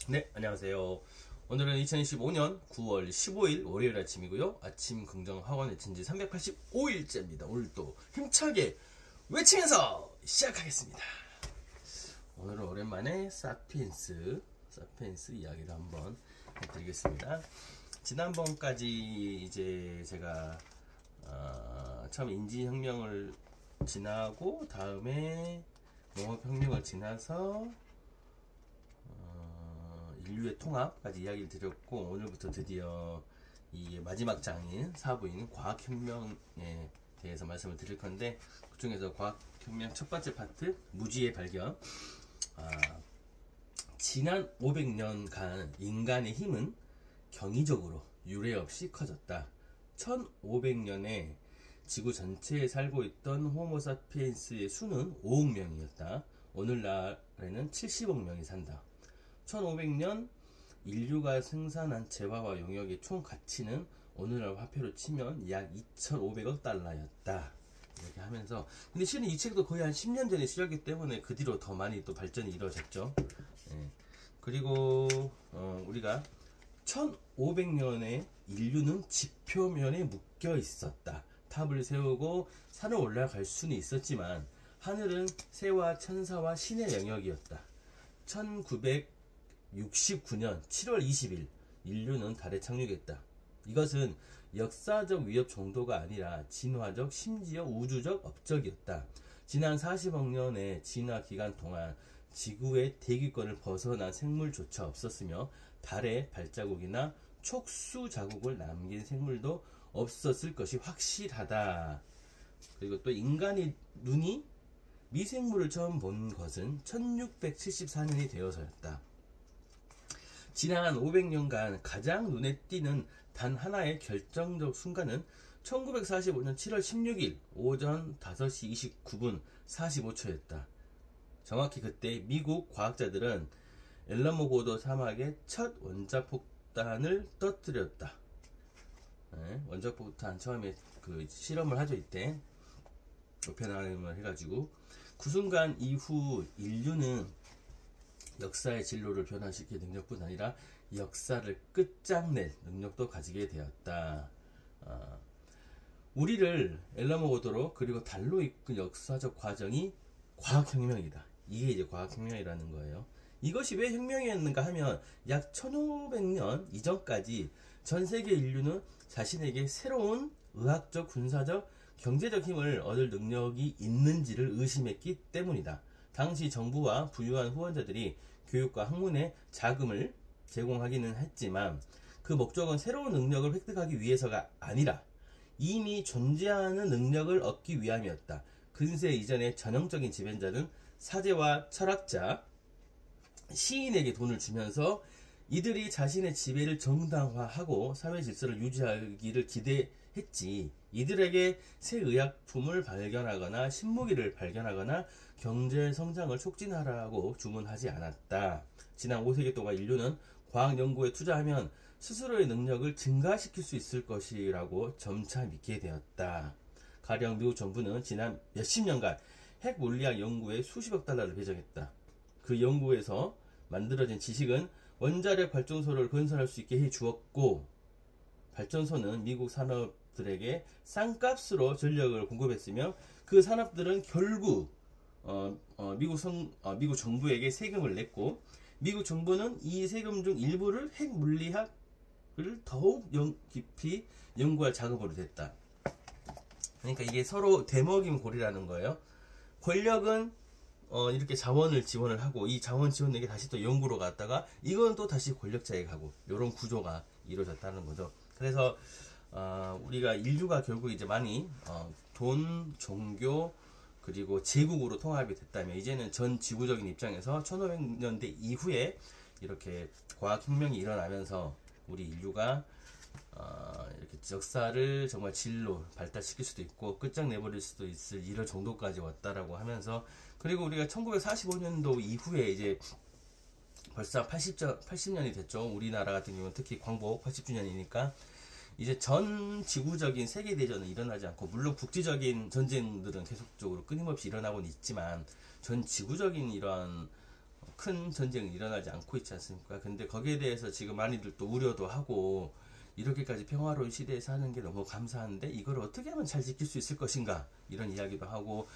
네, 안녕하세요. 오늘은 2025년 9월 15일 월요일 아침이고요. 아침 긍정 학원 외친 지 385일째입니다. 오늘도 힘차게 외치면서 시작하겠습니다. 오늘은 오랜만에 사피엔스 이야기를 한번 해드리겠습니다. 지난번까지 이제 제가 처음 인지혁명을 지나고 다음에 농업혁명을 지나서 인류의 통합까지 이야기를 드렸고, 오늘부터 드디어 이 마지막 장인 사부인 과학혁명에 대해서 말씀을 드릴 건데, 그 중에서 과학혁명 첫 번째 파트 무지의 발견. 지난 500년간 인간의 힘은 경이적으로 유례 없이 커졌다. 1500년에 지구 전체에 살고 있던 호모사피엔스의 수는 5억 명이었다. 오늘날에는 70억 명이 산다. 1500년 인류가 생산한 재화와 용역의 총 가치는 오늘날 화폐로 치면 약 2500억 달러였다. 이렇게 하면서, 근데 실은 이 책도 거의 한 10년 전에 쓰였기 때문에 그 뒤로 더 많이 또 발전이 이루어졌죠. 그리고 우리가 1500년에 인류는 지표면에 묶여 있었다. 탑을 세우고 산을 올라갈 수는 있었지만 하늘은 새와 천사와 신의 영역이었다. 1969년 7월 20일 인류는 달에 착륙했다. 이것은 역사적 위협 정도가 아니라 진화적, 심지어 우주적 업적이었다. 지난 40억 년의 진화 기간 동안 지구의 대기권을 벗어난 생물조차 없었으며 달에 발자국이나 촉수 자국을 남긴 생물도 없었을 것이 확실하다. 그리고 또 인간의 눈이 미생물을 처음 본 것은 1674년이 되어서였다. 지난 500년간 가장 눈에 띄는 단 하나의 결정적 순간은 1945년 7월 16일 오전 5시 29분 45초였다. 정확히 그때 미국 과학자들은 엘라모고도 사막에 첫 원자폭탄을 터뜨렸다. 원자폭탄 처음에 그 실험을 하죠. 이때 오펜하이머를 해가지고 그 순간 이후 인류는 역사의 진로를 변화시킬 능력뿐 아니라 역사를 끝장낼 능력도 가지게 되었다. 우리를 엘라모고도로 그리고 달로 이끈 역사적 과정이 과학혁명이다. 이게 이제 과학혁명이라는 거예요. 이것이 왜 혁명이었는가 하면 약 1500년 이전까지 전 세계 인류는 자신에게 새로운 의학적, 군사적, 경제적 힘을 얻을 능력이 있는지를 의심했기 때문이다. 당시 정부와 부유한 후원자들이 교육과 학문에 자금을 제공하기는 했지만 그 목적은 새로운 능력을 획득하기 위해서가 아니라 이미 존재하는 능력을 얻기 위함이었다. 근세 이전의 전형적인 지배자는 사제와 철학자, 시인에게 돈을 주면서 이들이 자신의 지배를 정당화하고 사회 질서를 유지하기를 기대했지, 이들에게 새 의약품을 발견하거나 신무기를 발견하거나 경제 성장을 촉진하라고 주문하지 않았다. 지난 5세기 동안 인류는 과학 연구에 투자하면 스스로의 능력을 증가시킬 수 있을 것이라고 점차 믿게 되었다. 가령 미국 정부는 지난 몇십 년간 핵 물리학 연구에 수십억 달러를 배정했다. 그 연구에서 만들어진 지식은 원자력 발전소를 건설할 수 있게 해 주었고, 발전소는 미국 산업들에게 싼값으로 전력을 공급했으며 그 산업들은 결국 미국 정부에게 세금을 냈고, 미국 정부는 이 세금 중 일부를 핵 물리학을 더욱 깊이 연구할 작업으로 됐다. 그러니까 이게 서로 대먹임 고리라는 거예요. 권력은 이렇게 자원을 지원을 하고, 이 자원 지원에게 다시 또 연구로 갔다가 이건 또 다시 권력자에게 가고, 이런 구조가 이루어졌다는 거죠. 그래서 우리가 인류가 결국 이제 많이 돈, 종교, 그리고 제국으로 통합이 됐다면, 이제는 전 지구적인 입장에서 1500년대 이후에 이렇게 과학혁명이 일어나면서 우리 인류가 이렇게 역사를 정말 진로 발달시킬 수도 있고 끝장내버릴 수도 있을 이럴 정도까지 왔다라고 하면서, 그리고 우리가 1945년도 이후에 이제 벌써 80년이 됐죠. 우리나라 같은 경우는 특히 광복 80주년이니까 이제 전 지구적인 세계대전은 일어나지 않고, 물론 국지적인 전쟁들은 계속적으로 끊임없이 일어나고는 있지만 전 지구적인 이런 큰 전쟁이 일어나지 않고 있지 않습니까? 근데 거기에 대해서 지금 많이들 또 우려도 하고 이렇게까지 평화로운 시대에 사는 게 너무 감사한데 이걸 어떻게 하면 잘 지킬 수 있을 것인가 이런 이야기도 하고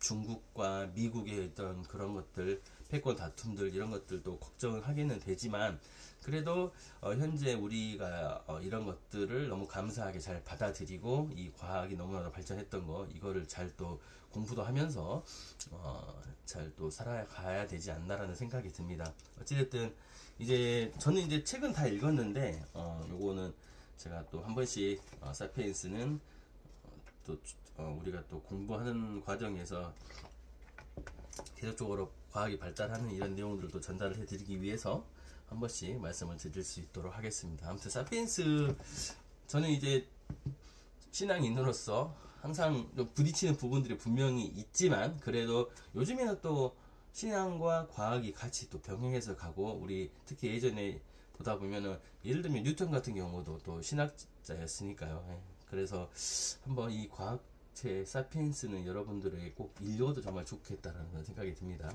중국과 미국의 어떤 그런 것들 패권 다툼들 이런 것들도 걱정을 하기는 되지만 그래도 현재 우리가 이런 것들을 너무 감사하게 잘 받아들이고 이 과학이 너무나도 발전했던 거 이거를 잘 또 공부도 하면서 잘 또 살아가야 되지 않나라는 생각이 듭니다. 어찌됐든 이제 저는 이제 책은 다 읽었는데 요거는 제가 또 한 번씩 사피엔스는 또 우리가 또 공부하는 과정에서 계속적으로 과학이 발달하는 이런 내용들도 전달을 해드리기 위해서 한 번씩 말씀을 드릴 수 있도록 하겠습니다. 아무튼 사피엔스 저는 이제 신앙인으로서 항상 부딪히는 부분들이 분명히 있지만 그래도 요즘에는 또 신앙과 과학이 같이 또 병행해서 가고 우리 특히 예전에 보다 보면은 예를 들면 뉴턴 같은 경우도 또 신학자였으니까요. 그래서 한번 이 과학책 사피엔스는 여러분들에게 꼭 읽어도 정말 좋겠다라는 생각이 듭니다.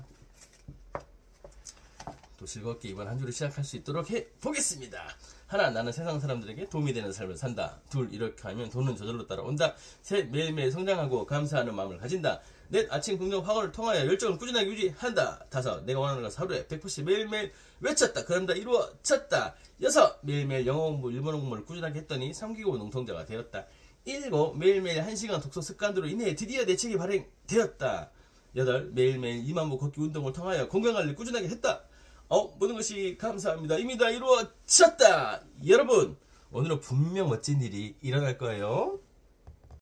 또 즐겁게 이번 한 주를 시작할 수 있도록 해보겠습니다. 하나, 나는 세상 사람들에게 도움이 되는 삶을 산다. 둘, 이렇게 하면 돈은 저절로 따라온다. 셋, 매일매일 성장하고 감사하는 마음을 가진다. 넷, 아침 긍정 화원을 통하여 열정을 꾸준하게 유지한다. 다섯, 내가 원하는 것을 하루에 100% 매일매일 외쳤다. 그런다 이루어졌다. 여섯, 매일매일 영어 공부, 일본어 공부를 꾸준하게 했더니 3기고 농통자가 되었다. 일곱, 매일매일 1시간 독서 습관으로 인해 드디어 내 책이 발행되었다. 여덟, 매일매일 2만 보 걷기 운동을 통하여 건강관리를 꾸준하게 했다. 모든 것이 감사합니다. 이미 다 이루어졌다. 여러분, 오늘은 분명 멋진 일이 일어날 거예요.